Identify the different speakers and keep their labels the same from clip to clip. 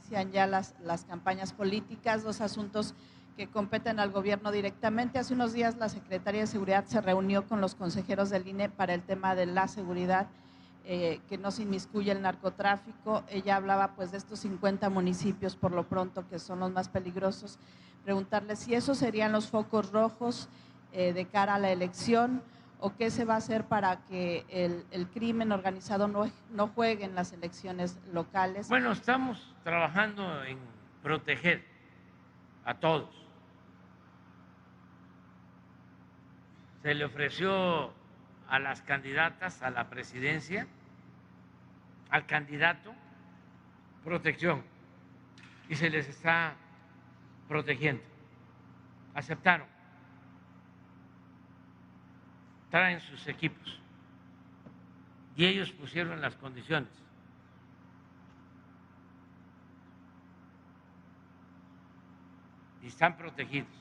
Speaker 1: inician ya las campañas políticas, dos asuntos que competen al gobierno directamente. Hace unos días la Secretaría de Seguridad se reunió con los consejeros del INE para el tema de la seguridad, que no se inmiscuye el narcotráfico. Ella hablaba pues de estos 50 municipios por lo pronto que son los más peligrosos. Preguntarle si esos serían los focos rojos de cara a la elección, o qué se va a hacer para que el crimen organizado no juegue en las elecciones locales.
Speaker 2: Bueno, estamos trabajando en proteger a todos. Se le ofreció a las candidatas a la presidencia, al candidato, protección, y se les está protegiendo. Aceptaron, traen sus equipos y ellos pusieron las condiciones. Y están protegidos.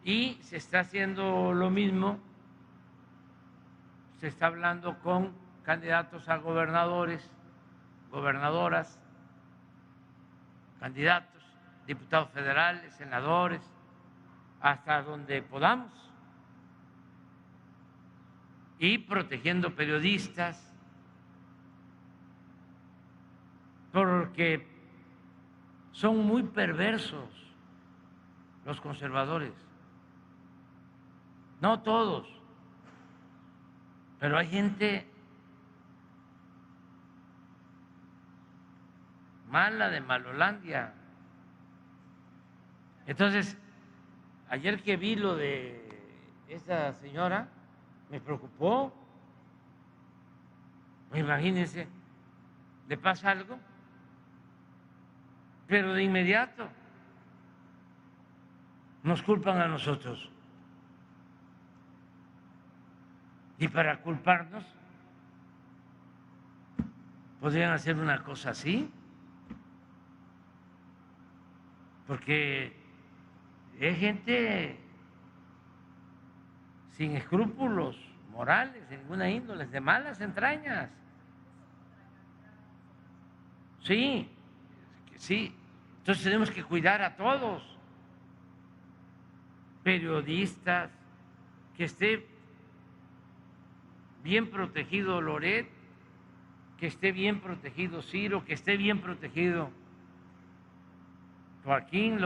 Speaker 2: Y se está haciendo lo mismo, se está hablando con candidatos a gobernadores, gobernadoras, candidatos, diputados federales, senadores, hasta donde podamos, y protegiendo periodistas, porque son muy perversos los conservadores. No todos, pero hay gente mala de Malolandia. Entonces, ayer que vi lo de esta señora, me preocupó. Imagínense, le pasa algo, pero de inmediato nos culpan a nosotros. Y para culparnos, podrían hacer una cosa así, porque es gente sin escrúpulos morales, de ninguna índole, de malas entrañas. Sí, sí. Entonces tenemos que cuidar a todos, periodistas, que esté bien protegido Loret, que esté bien protegido Ciro, que esté bien protegido Joaquín,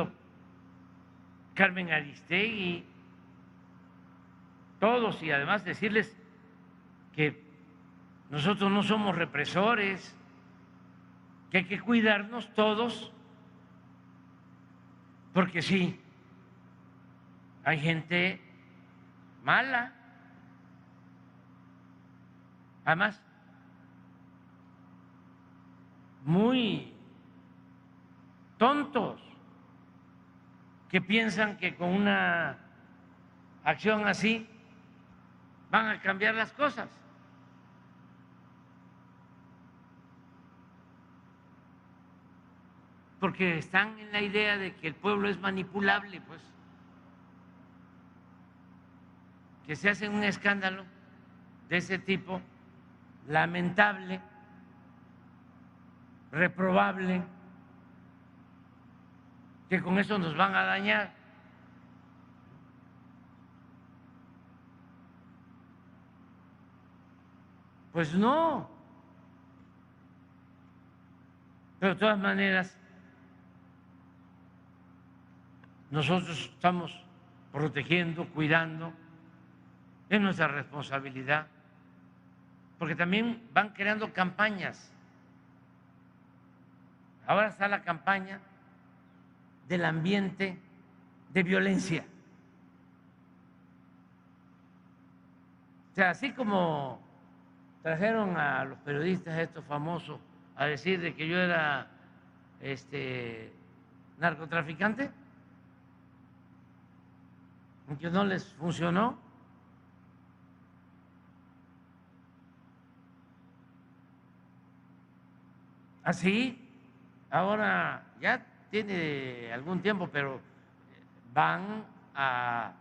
Speaker 2: Carmen Aristegui, todos, y además decirles que nosotros no somos represores, que hay que cuidarnos todos, porque sí, hay gente mala. Además, muy tontos, que piensan que con una acción así van a cambiar las cosas. Porque están en la idea de que el pueblo es manipulable, pues, que se hace un escándalo de ese tipo, lamentable, reprobable, que con eso nos van a dañar. Pues no. Pero de todas maneras, nosotros estamos protegiendo, cuidando, es nuestra responsabilidad, porque también van creando campañas. Ahora está la campaña del ambiente de violencia. O sea, así como trajeron a los periodistas estos famosos a decir de que yo era narcotraficante, que no les funcionó. Así, ahora ya tiene algún tiempo, pero van a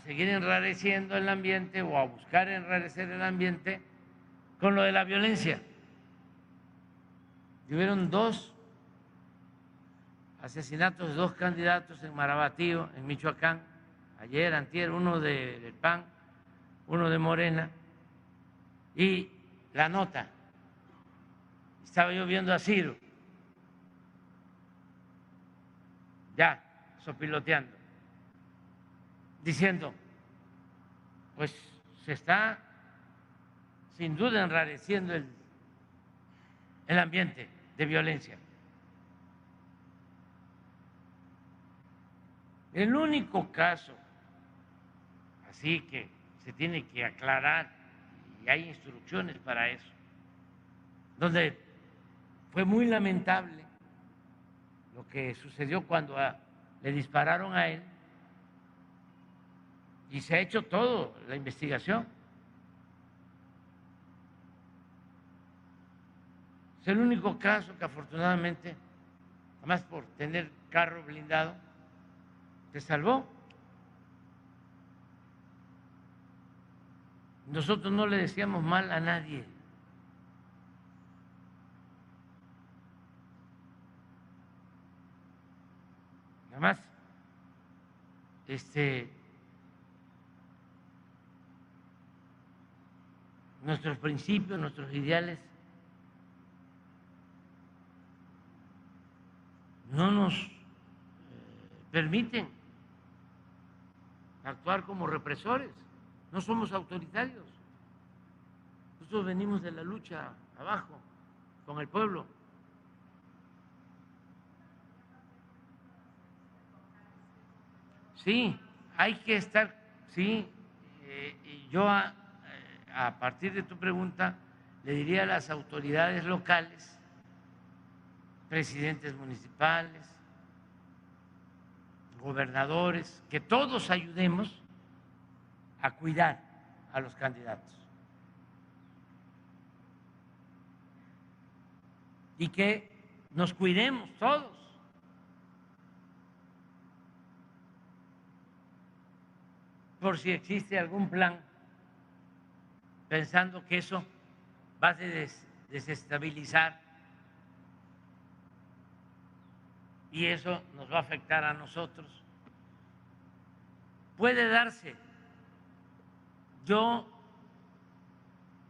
Speaker 2: seguir enrareciendo el ambiente o a buscar enrarecer el ambiente con lo de la violencia. hubieron 2 asesinatos de 2 candidatos en Marabatío, en Michoacán, ayer, antier, uno del PAN, uno de Morena, y la nota, estaba yo viendo a Ciro, ya, sopiloteando, diciendo, pues se está sin duda enrareciendo el ambiente de violencia. El único caso, así que se tiene que aclarar, y hay instrucciones para eso, donde fue muy lamentable lo que sucedió cuando le dispararon a él, y se ha hecho todo, la investigación. Es el único caso que afortunadamente, además por tener carro blindado, se salvó. Nosotros no le decíamos mal a nadie. Nada más, nuestros principios, nuestros ideales no nos permiten actuar como represores. No somos autoritarios. Nosotros venimos de la lucha abajo, con el pueblo. Sí, hay que estar, sí. Yo a partir de tu pregunta le diría a las autoridades locales, presidentes municipales, gobernadores, que todos ayudemos a cuidar a los candidatos y que nos cuidemos todos. Por si existe algún plan pensando que eso va a desestabilizar y eso nos va a afectar a nosotros. Puede darse. Yo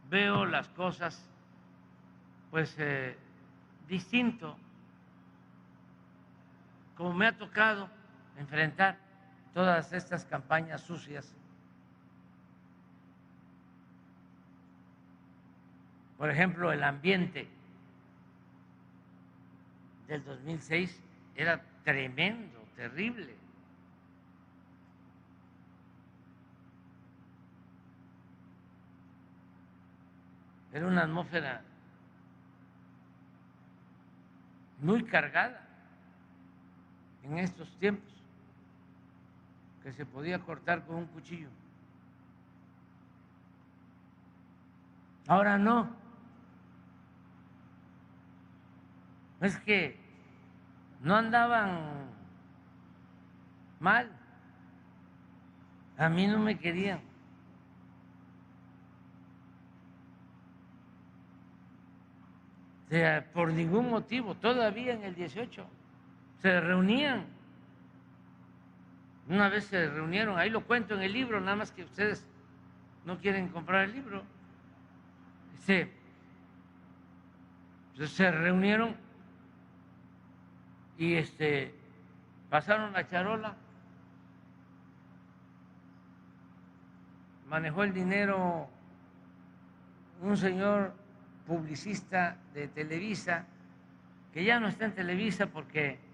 Speaker 2: veo las cosas pues distinto, como me ha tocado enfrentar todas estas campañas sucias. Por ejemplo, el ambiente del 2006 era tremendo, terrible. Era una atmósfera muy cargada en estos tiempos, que se podía cortar con un cuchillo. Ahora no. Es que no andaban mal. A mí no me querían. O sea, por ningún motivo. Todavía en el 18 se reunían. Una vez se reunieron, ahí lo cuento en el libro, nada más que ustedes no quieren comprar el libro. Se reunieron y pasaron la charola, manejó el dinero un señor publicista de Televisa, que ya no está en Televisa porque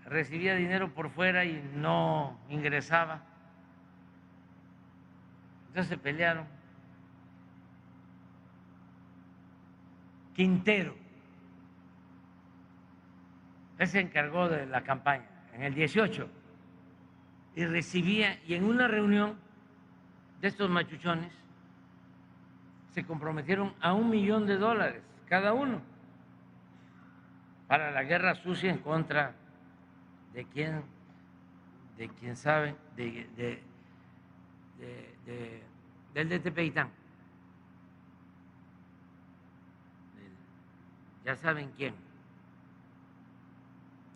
Speaker 2: recibía dinero por fuera y no ingresaba. Entonces se pelearon. Quintero, él se encargó de la campaña en el 18 y recibía, y en una reunión de estos machuchones se comprometieron a $1 millón cada uno para la guerra sucia en contra de quién sabe, del de Tepeitán, ya saben quién,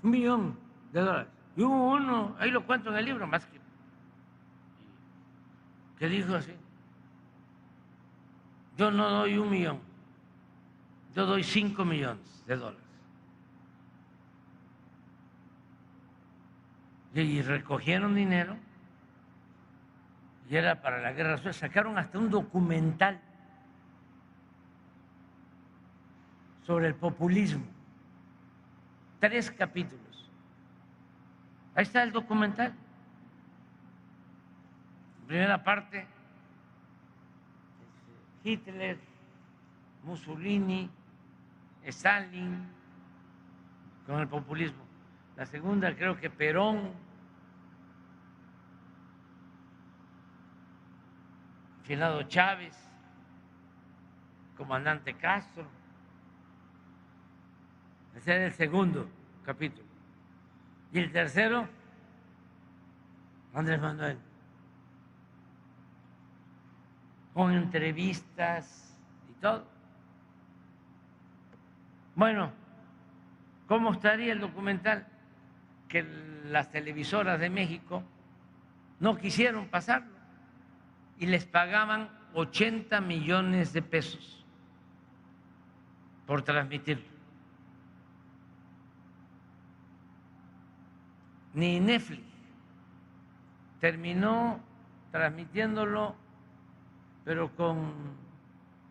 Speaker 2: $1.000.000. Y hubo uno, ahí lo cuento en el libro, más que dijo así: yo no doy 1.000.000, yo doy $5.000.000. Y recogieron dinero y era para la guerra sucia. Sacaron hasta un documental sobre el populismo, 3 capítulos. Ahí está el documental. Primera parte, Hitler, Mussolini, Stalin, con el populismo. La segunda, creo que Perón, finado Chávez, comandante Castro. Ese era el segundo capítulo. Y el tercero, Andrés Manuel, con entrevistas y todo. Bueno, ¿cómo estaría el documental? Que las televisoras de México no quisieron pasarlo y les pagaban 80 millones de pesos por transmitirlo. Ni Netflix terminó transmitiéndolo, pero con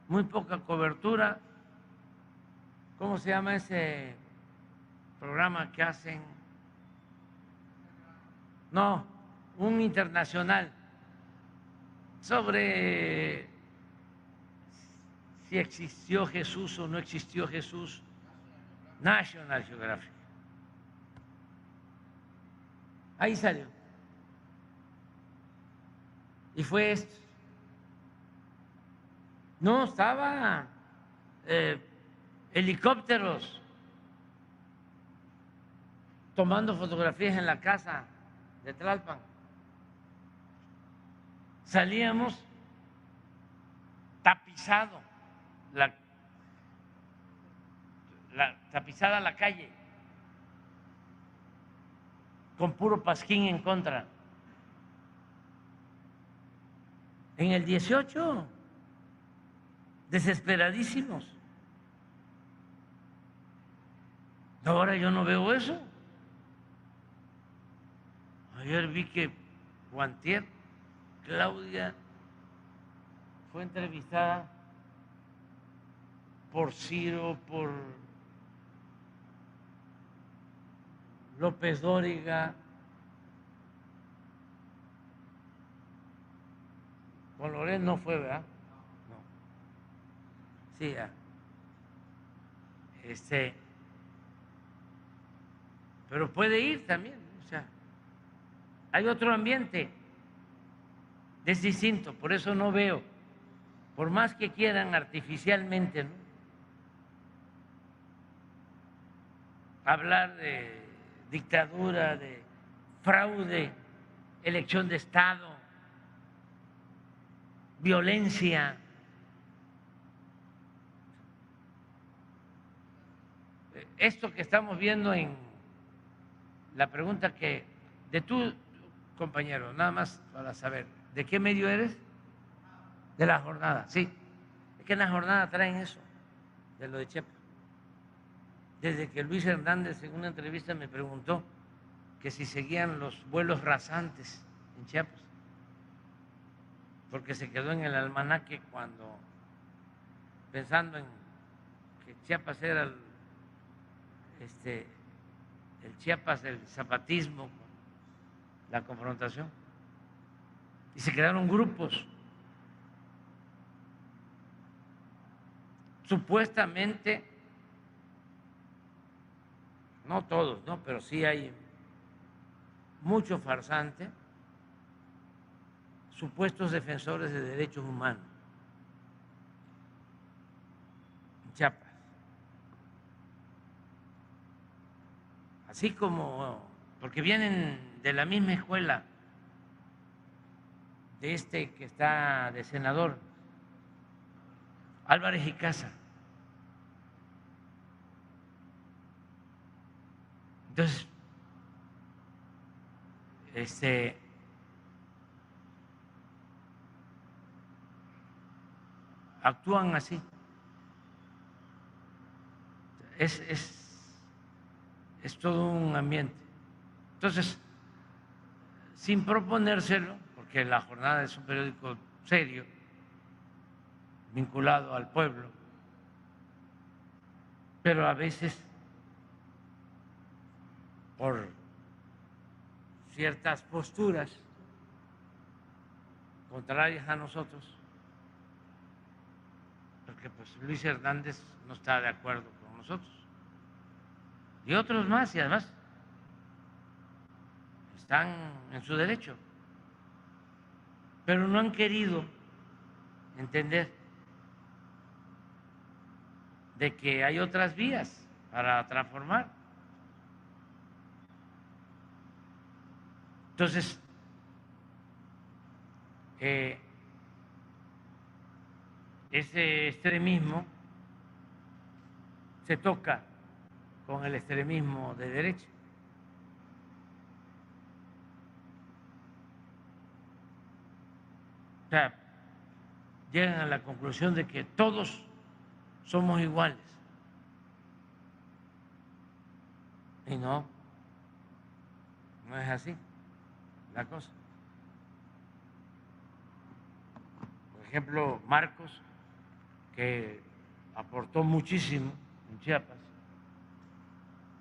Speaker 2: muy poca cobertura. ¿Cómo se llama ese programa que hacen? No, un internacional sobre si existió Jesús o no existió Jesús, National Geographic. Ahí salió. Y fue esto. No, estaba helicópteros tomando fotografías en la casa de Tlalpan. Salíamos tapizado, tapizada la calle, con puro pasquín en contra. En el 18, desesperadísimos. Ahora yo no veo eso. Ayer vi que antier, Claudia fue entrevistada por Ciro, por López Dóriga, con Loret no fue, ¿verdad? No. Sí, ya. Pero puede ir también, o sea, hay otro ambiente, es distinto, por eso no veo, por más que quieran artificialmente, ¿no?, hablar de dictadura, de fraude, elección de Estado, violencia. Esto que estamos viendo en la pregunta que de tu compañero, nada más para saber, ¿de qué medio eres? De La Jornada, sí. Es que en La Jornada traen eso, de lo de Chiapas. Desde que Luis Hernández en una entrevista me preguntó que si seguían los vuelos rasantes en Chiapas, porque se quedó en el almanaque cuando, pensando en que Chiapas era el Chiapas del zapatismo, la confrontación, y se crearon grupos supuestamente, no todos, ¿no?, pero sí hay mucho farsante, supuestos defensores de derechos humanos en Chiapas. Así como, porque vienen de la misma escuela de que está de senador, Álvarez y Casa. Entonces, actúan así. Es todo un ambiente. Entonces, sin proponérselo, porque La Jornada es un periódico serio, vinculado al pueblo, pero a veces por ciertas posturas contrarias a nosotros, porque pues Luis Hernández no está de acuerdo con nosotros, y otros más, y además están en su derecho, pero no han querido entender de que hay otras vías para transformar. Entonces, ese extremismo se toca con el extremismo de derecha. O sea, llegan a la conclusión de que todos somos iguales. Y no es así la cosa. Por ejemplo, Marcos, que aportó muchísimo en Chiapas,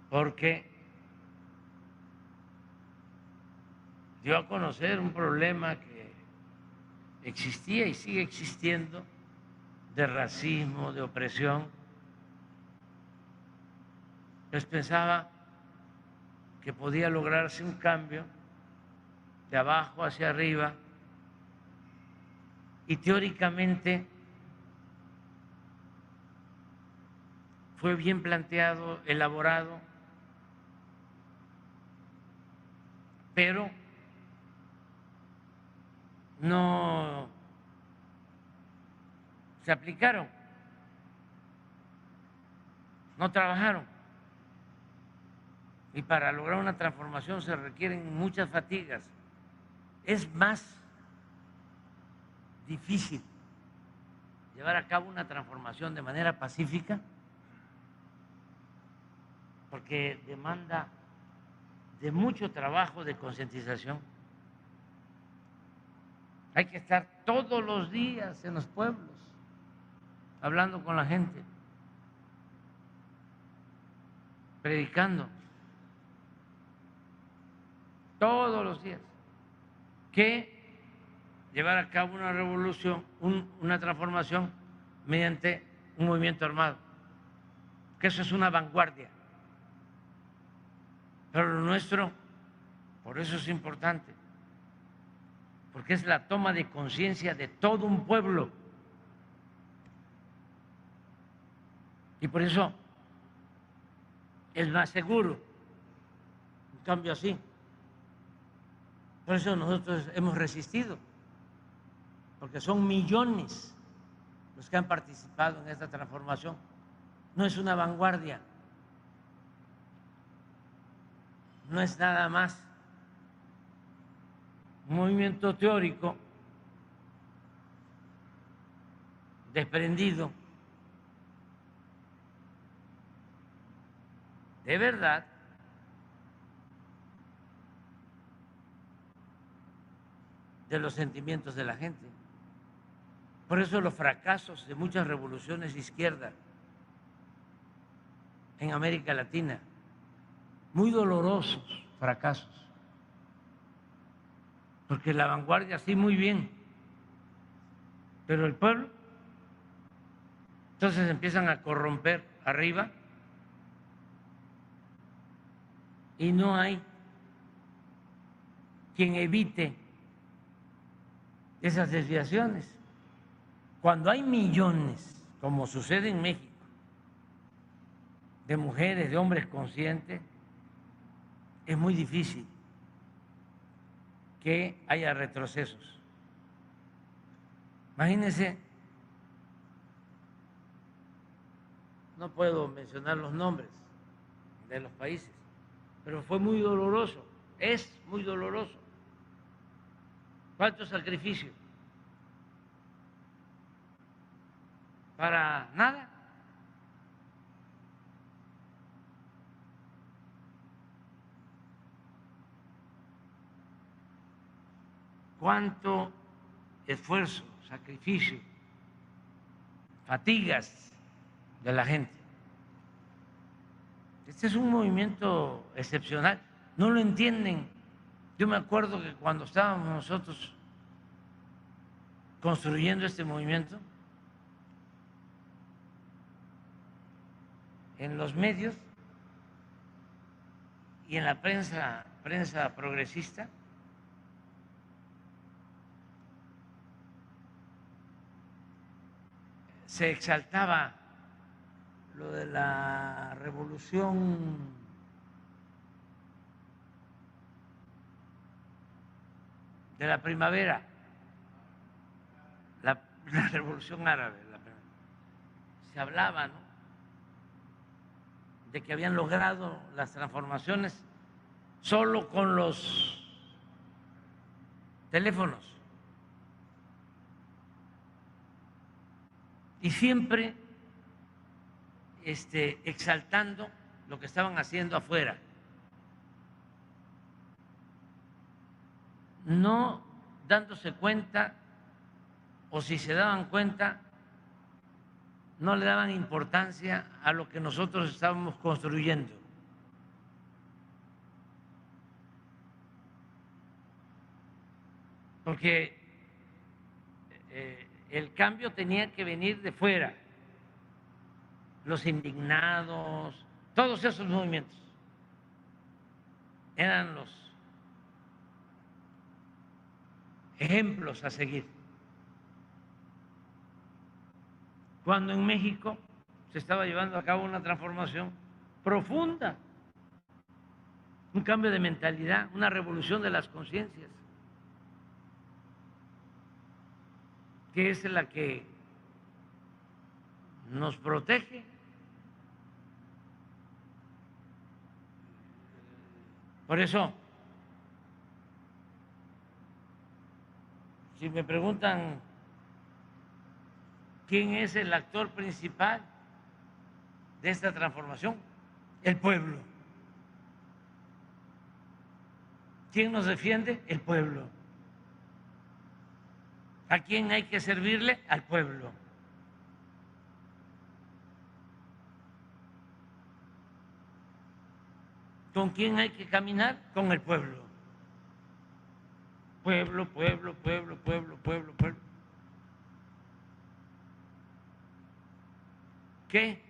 Speaker 2: porque dio a conocer un problema que existía y sigue existiendo de racismo, de opresión. Pues pensaba que podía lograrse un cambio de abajo hacia arriba y teóricamente fue bien planteado, elaborado, pero no se aplicaron, no trabajaron. Y para lograr una transformación se requieren muchas fatigas. Es más difícil llevar a cabo una transformación de manera pacífica porque demanda de mucho trabajo de concientización. Hay que estar todos los días en los pueblos, hablando con la gente, predicando, todos los días, que llevar a cabo una revolución, una transformación mediante un movimiento armado, que eso es una vanguardia. Pero lo nuestro, por eso es importante, porque es la toma de conciencia de todo un pueblo. Y por eso es más seguro un cambio así. Por eso nosotros hemos resistido, porque son millones los que han participado en esta transformación. No es una vanguardia, no es nada más un movimiento teórico desprendido de verdad de los sentimientos de la gente. Por eso los fracasos de muchas revoluciones de izquierda en América Latina, muy dolorosos fracasos, porque la vanguardia sí muy bien, pero el pueblo, entonces empiezan a corromper arriba y no hay quien evite esas desviaciones. Cuando hay millones, como sucede en México, de mujeres, de hombres conscientes, es muy difícil que haya retrocesos. Imagínense, no puedo mencionar los nombres de los países, pero fue muy doloroso, es muy doloroso. ¿Cuánto sacrificio? Para nada. Cuánto esfuerzo, sacrificio, fatigas de la gente. Este es un movimiento excepcional. No lo entienden. Yo me acuerdo que cuando estábamos nosotros construyendo este movimiento, en los medios y en la prensa progresista, se exaltaba lo de la revolución de la primavera, la revolución árabe. Se hablaba, ¿no?, de que habían logrado las transformaciones solo con los teléfonos. Y siempre exaltando lo que estaban haciendo afuera, no dándose cuenta, o si se daban cuenta, no le daban importancia a lo que nosotros estábamos construyendo. Porque el cambio tenía que venir de fuera. Los indignados, todos esos movimientos eran los ejemplos a seguir. Cuando en México se estaba llevando a cabo una transformación profunda, un cambio de mentalidad, una revolución de las conciencias, que es la que nos protege. Por eso, si me preguntan quién es el actor principal de esta transformación, el pueblo. ¿Quién nos defiende? El pueblo. ¿A quién hay que servirle? Al pueblo. ¿Con quién hay que caminar? Con el pueblo. Pueblo, pueblo, pueblo, pueblo, pueblo, pueblo. ¿Qué?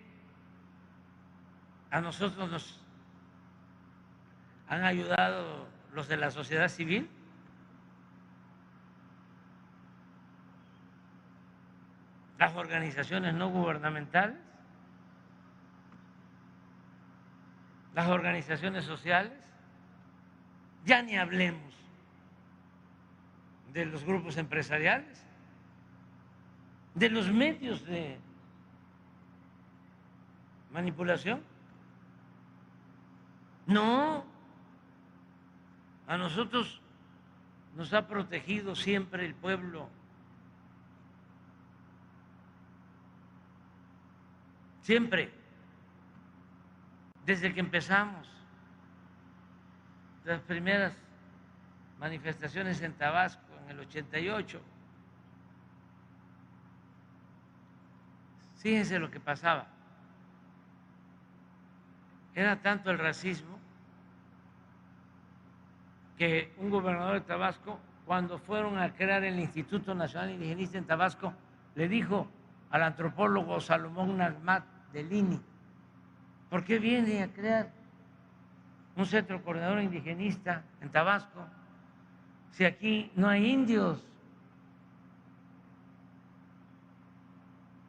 Speaker 2: A nosotros nos han ayudado los de la sociedad civil. Las organizaciones no gubernamentales, las organizaciones sociales, ya ni hablemos de los grupos empresariales, de los medios de manipulación. No, a nosotros nos ha protegido siempre el pueblo. Siempre, desde que empezamos las primeras manifestaciones en Tabasco en el 88. Fíjense lo que pasaba. Era tanto el racismo que un gobernador de Tabasco, cuando fueron a crear el Instituto Nacional Indigenista en Tabasco, le dijo al antropólogo Salomón Nagmat del INI: ¿por qué viene a crear un centro coordinador indigenista en Tabasco si aquí no hay indios?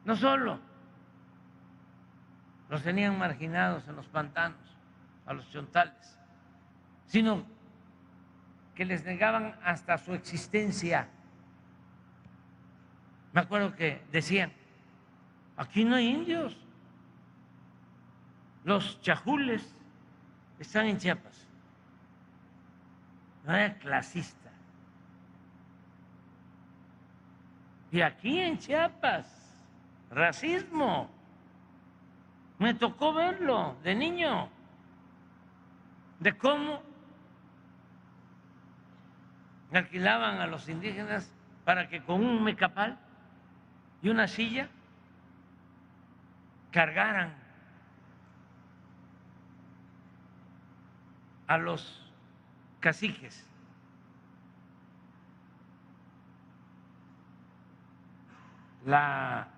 Speaker 2: No solo los tenían marginados en los pantanos, a los chontales, sino que les negaban hasta su existencia. Me acuerdo que decían: aquí no hay indios. Los chajules están en Chiapas. No era clasista. Y aquí en Chiapas, racismo. Me tocó verlo de niño, de cómo alquilaban a los indígenas para que con un mecapal y una silla cargaran a los caciques. La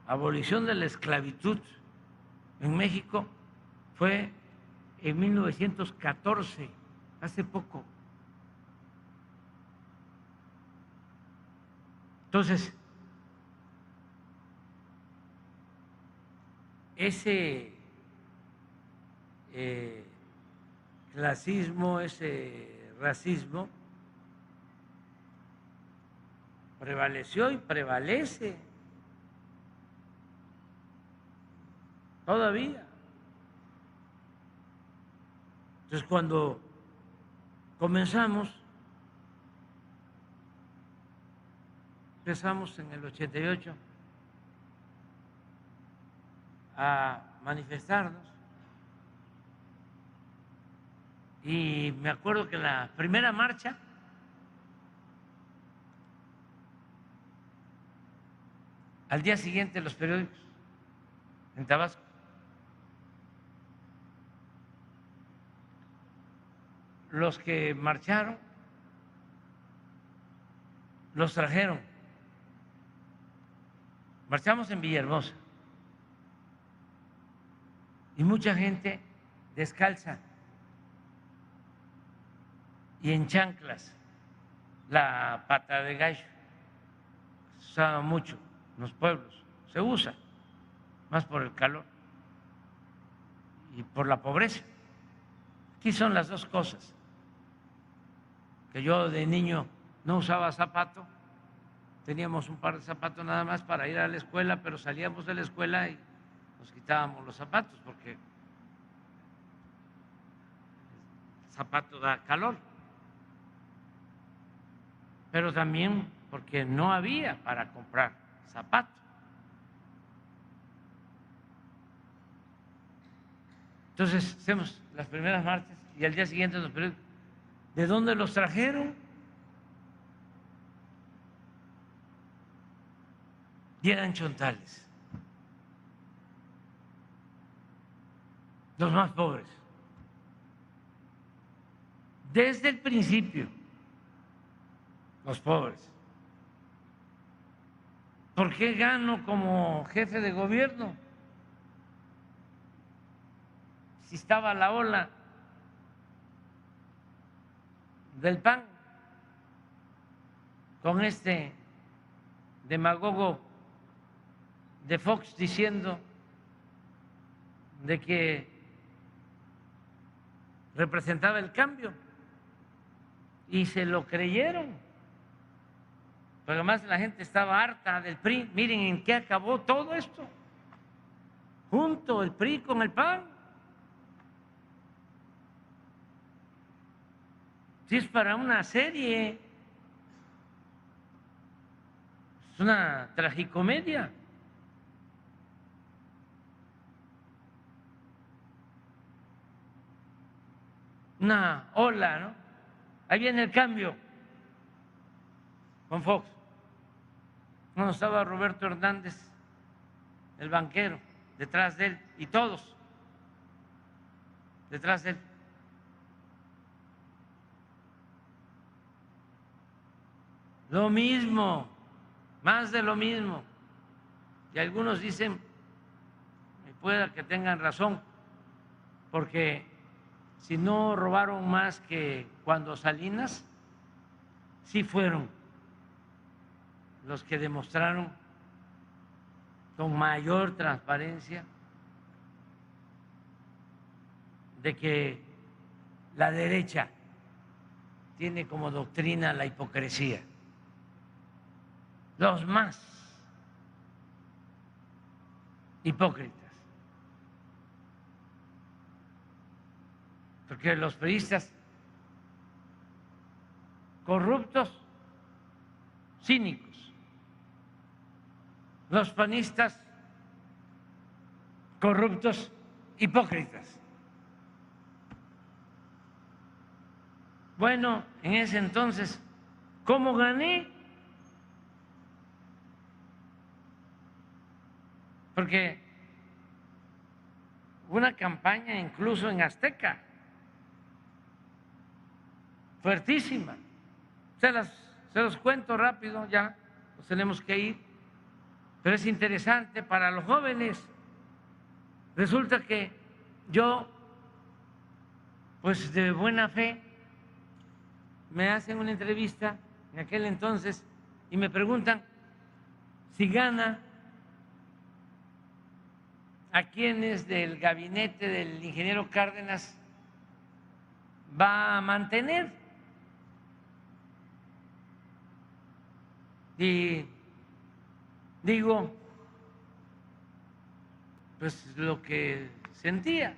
Speaker 2: abolición de la esclavitud en México fue en 1914, hace poco. Entonces, ese clasismo, ese racismo prevaleció y prevalece todavía. Entonces, cuando empezamos en el 88 a manifestarnos, y me acuerdo que la primera marcha al día siguiente los periódicos en Tabasco los que marcharon los trajeron. Marchamos en Villahermosa y mucha gente descalza y en chanclas, la pata de gallo se usaba mucho en los pueblos, se usa más por el calor y por la pobreza. Aquí son las dos cosas. Que yo de niño no usaba zapato, teníamos un par de zapatos nada más para ir a la escuela, pero salíamos de la escuela y nos quitábamos los zapatos porque el zapato da calor, pero también porque no había para comprar zapatos. Entonces hacemos las primeras marchas y al día siguiente nos preguntan, ¿de dónde los trajeron? Y eran chontales, los más pobres. Desde el principio, los pobres. ¿Por qué gano como jefe de gobierno? Si estaba la ola del PAN con este demagogo de Fox diciendo de que representaba el cambio y se lo creyeron. Pero además la gente estaba harta del PRI. Miren en qué acabó todo esto. Junto el PRI con el PAN. Si es para una serie, es una tragicomedia. Una ola, ¿no? Ahí viene el cambio con Fox. No estaba Roberto Hernández, el banquero, detrás de él, y todos detrás de él. Lo mismo, más de lo mismo. Y algunos dicen, pueda que tengan razón, porque si no robaron más que cuando Salinas, sí fueron los que demostraron con mayor transparencia de que la derecha tiene como doctrina la hipocresía. Los más hipócritas. porque los priistas corruptos, cínicos, los panistas corruptos, hipócritas. Bueno, en ese entonces, ¿cómo gané? Porque hubo una campaña incluso en Azteca, fuertísima. Se los cuento rápido, ya nos tenemos que ir, pero es interesante para los jóvenes. Resulta que yo, pues de buena fe, me hacen una entrevista en aquel entonces y me preguntan si gana, a quiénes del gabinete del ingeniero Cárdenas va a mantener. Y digo, pues lo que sentía,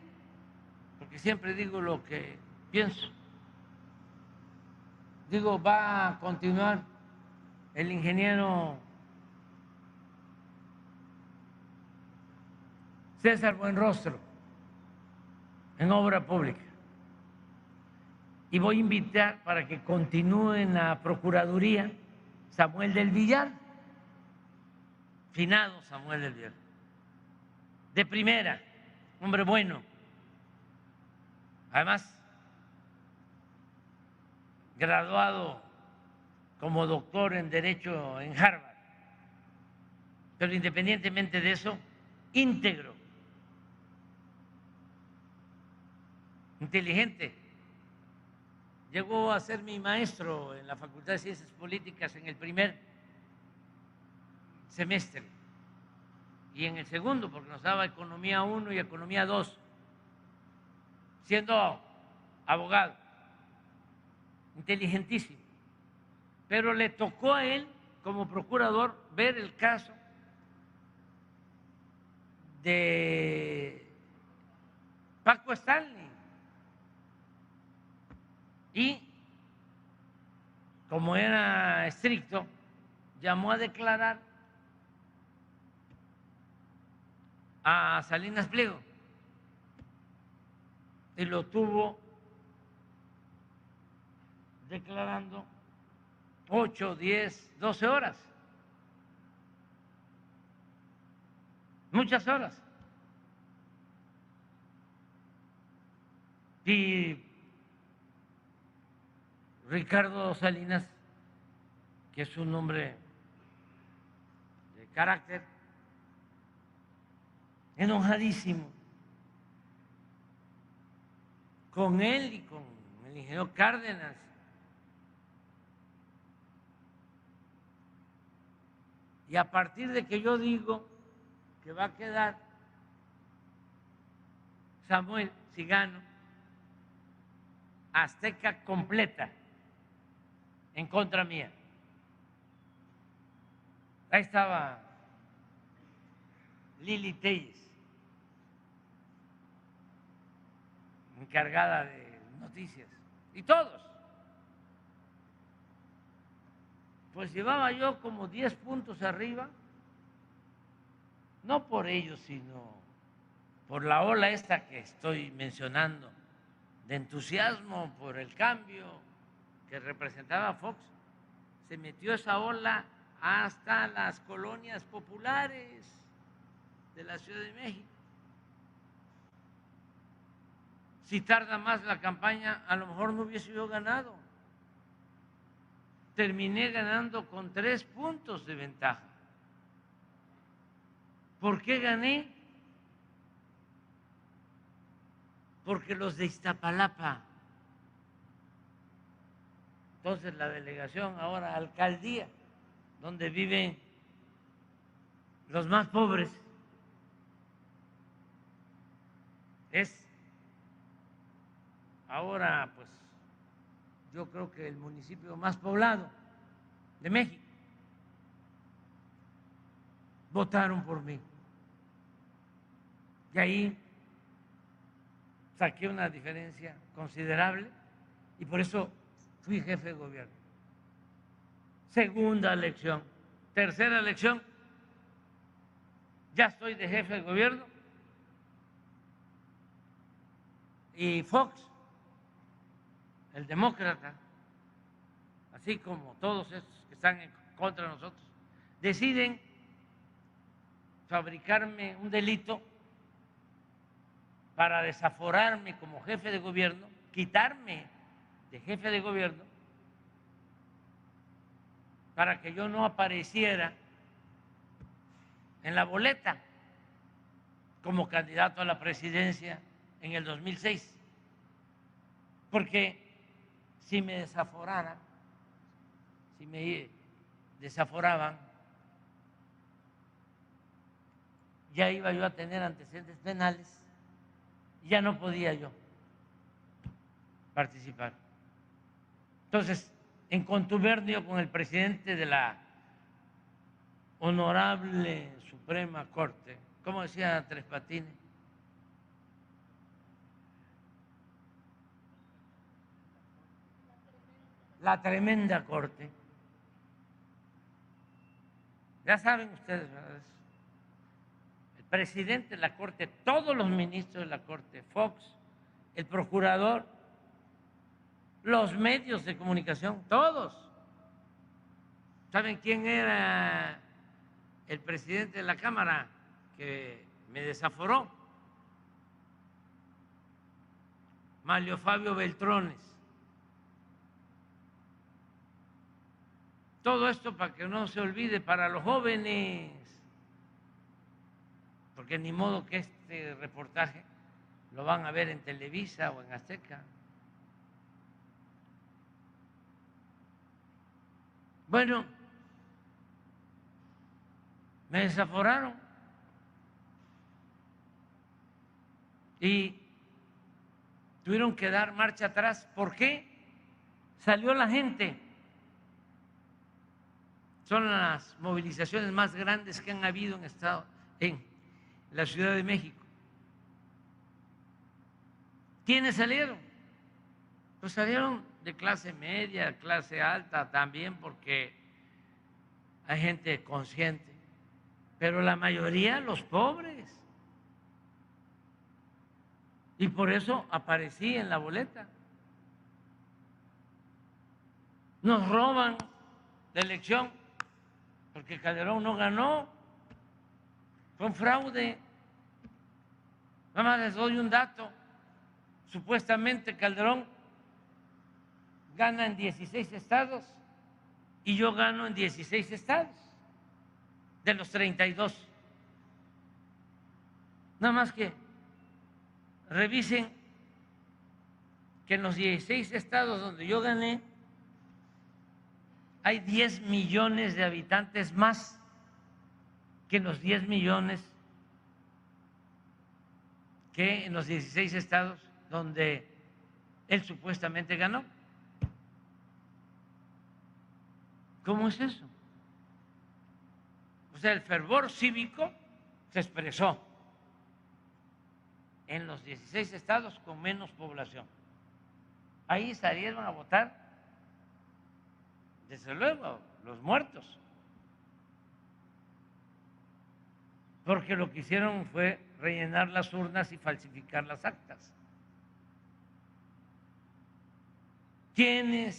Speaker 2: porque siempre digo lo que pienso. Digo, va a continuar el ingeniero César Buenrostro en obra pública. Y voy a invitar para que continúe en la Procuraduría Samuel del Villar, finado Samuel del Villar, de primera, hombre bueno. Además, graduado como doctor en Derecho en Harvard, pero independientemente de eso, íntegro, inteligente. Llegó a ser mi maestro en la Facultad de Ciencias Políticas en el primer semestre y en el segundo, porque nos daba Economía 1 y Economía 2, siendo abogado, inteligentísimo. Pero le tocó a él, como procurador, ver el caso de Paco Stanley. Y como era estricto, llamó a declarar a Salinas Pliego y lo tuvo declarando 8, 10, 12 horas, muchas horas. Y Ricardo Salinas, que es un hombre de carácter, enojadísimo con él y con el ingeniero Cárdenas. Y a partir de que yo digo que va a quedar Samuel, si gano, Azteca completa en contra mía. Ahí estaba Lili Telles, encargada de noticias, y todos. Pues llevaba yo como 10 puntos arriba, no por ellos, sino por la ola esta que estoy mencionando, de entusiasmo por el cambio que representaba Fox. Se metió esa ola hasta las colonias populares de la Ciudad de México. Si tarda más la campaña, a lo mejor no hubiese yo ganado. Terminé ganando con 3 puntos de ventaja. ¿Por qué gané? Porque los de Iztapalapa, entonces la delegación, ahora alcaldía, donde viven los más pobres, es ahora, pues, yo creo que el municipio más poblado de México. Votaron por mí. Y ahí saqué una diferencia considerable y por eso fui jefe de gobierno. Segunda elección, tercera elección, ya estoy de jefe de gobierno y Fox, el demócrata, así como todos estos que están en contra de nosotros, deciden fabricarme un delito para desaforarme como jefe de gobierno, quitarme de jefe de gobierno, para que yo no apareciera en la boleta como candidato a la presidencia en el 2006. Porque si me desaforaran, si me desaforaban, ya iba yo a tener antecedentes penales y ya no podía yo participar. Entonces, en contubernio con el presidente de la Honorable Suprema Corte, ¿cómo decía Tres Patines? La tremenda Corte. Ya saben ustedes, ¿verdad? El presidente de la Corte, todos los ministros de la Corte, Fox, el procurador, los medios de comunicación, todos. ¿Saben quién era el presidente de la Cámara que me desaforó? Manlio Fabio Beltrones. Todo esto para que no se olvide para los jóvenes, porque ni modo que este reportaje lo van a ver en Televisa o en Azteca. Bueno, me desaforaron y tuvieron que dar marcha atrás. ¿Por qué? Salió la gente. Son las movilizaciones más grandes que han habido en la Ciudad de México. ¿Quiénes salieron? Pues salieron de clase media, clase alta también, porque hay gente consciente, pero la mayoría los pobres. Y por eso aparecí en la boleta. Nos roban la elección porque Calderón no ganó. Fue un fraude. Nada más les doy un dato. Supuestamente Calderón gana en 16 estados y yo gano en 16 estados de los 32. Nada más que revisen que en los 16 estados donde yo gané hay 10 millones de habitantes más que en los 10 millones que en los 16 estados donde él supuestamente ganó. ¿Cómo es eso? O sea, el fervor cívico se expresó en los 16 estados con menos población. Ahí salieron a votar, desde luego, los muertos, porque lo que hicieron fue rellenar las urnas y falsificar las actas. Quienes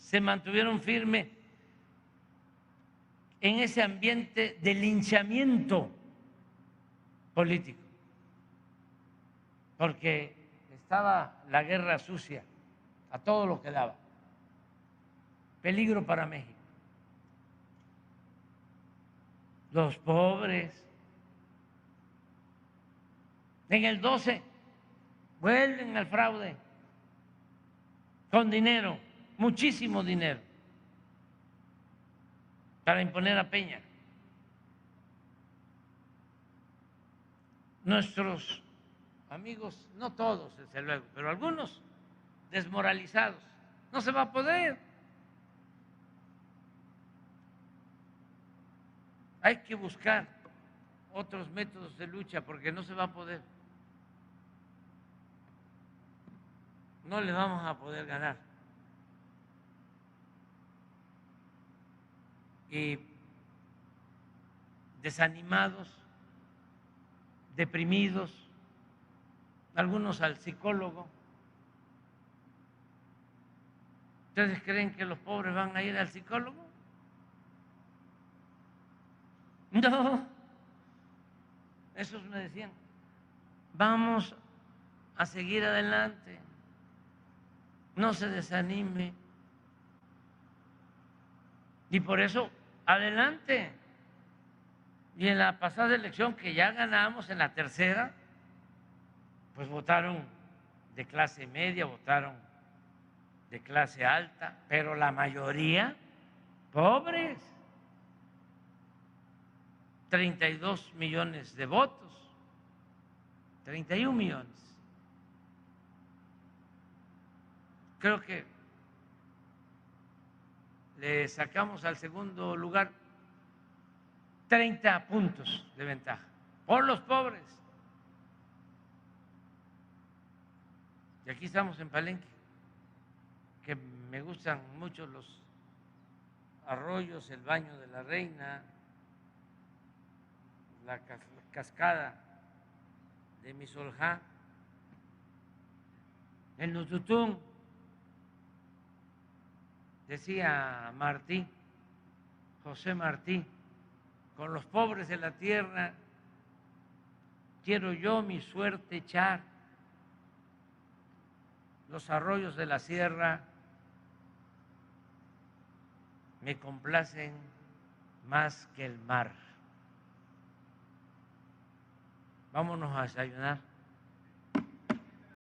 Speaker 2: se mantuvieron firmes en ese ambiente de linchamiento político, porque estaba la guerra sucia a todo lo que daba, peligro para México. Los pobres. En el 12 vuelven al fraude con dinero, muchísimo dinero, para imponer a Peña. Nuestros amigos, no todos desde luego, pero algunos desmoralizados, no se va a poder. Hay que buscar otros métodos de lucha porque no se va a poder. no le vamos a poder ganar. Y desanimados, deprimidos, algunos al psicólogo. ¿Ustedes creen que los pobres van a ir al psicólogo? No. Esos me decían, vamos a seguir adelante, no se desanime. Y por eso, adelante. Y en la pasada elección que ya ganamos, en la tercera, pues votaron de clase media, votaron de clase alta, pero la mayoría pobres. 32 millones de votos, 31 millones. Creo que le sacamos al segundo lugar 30 puntos de ventaja por los pobres. Y aquí estamos en Palenque, que me gustan mucho los arroyos, el Baño de la Reina, la cascada de Misoljá, el Nututún. Decía Martí, José Martí, con los pobres de la tierra quiero yo mi suerte echar, los arroyos de la sierra me complacen más que el mar. Vámonos a desayunar.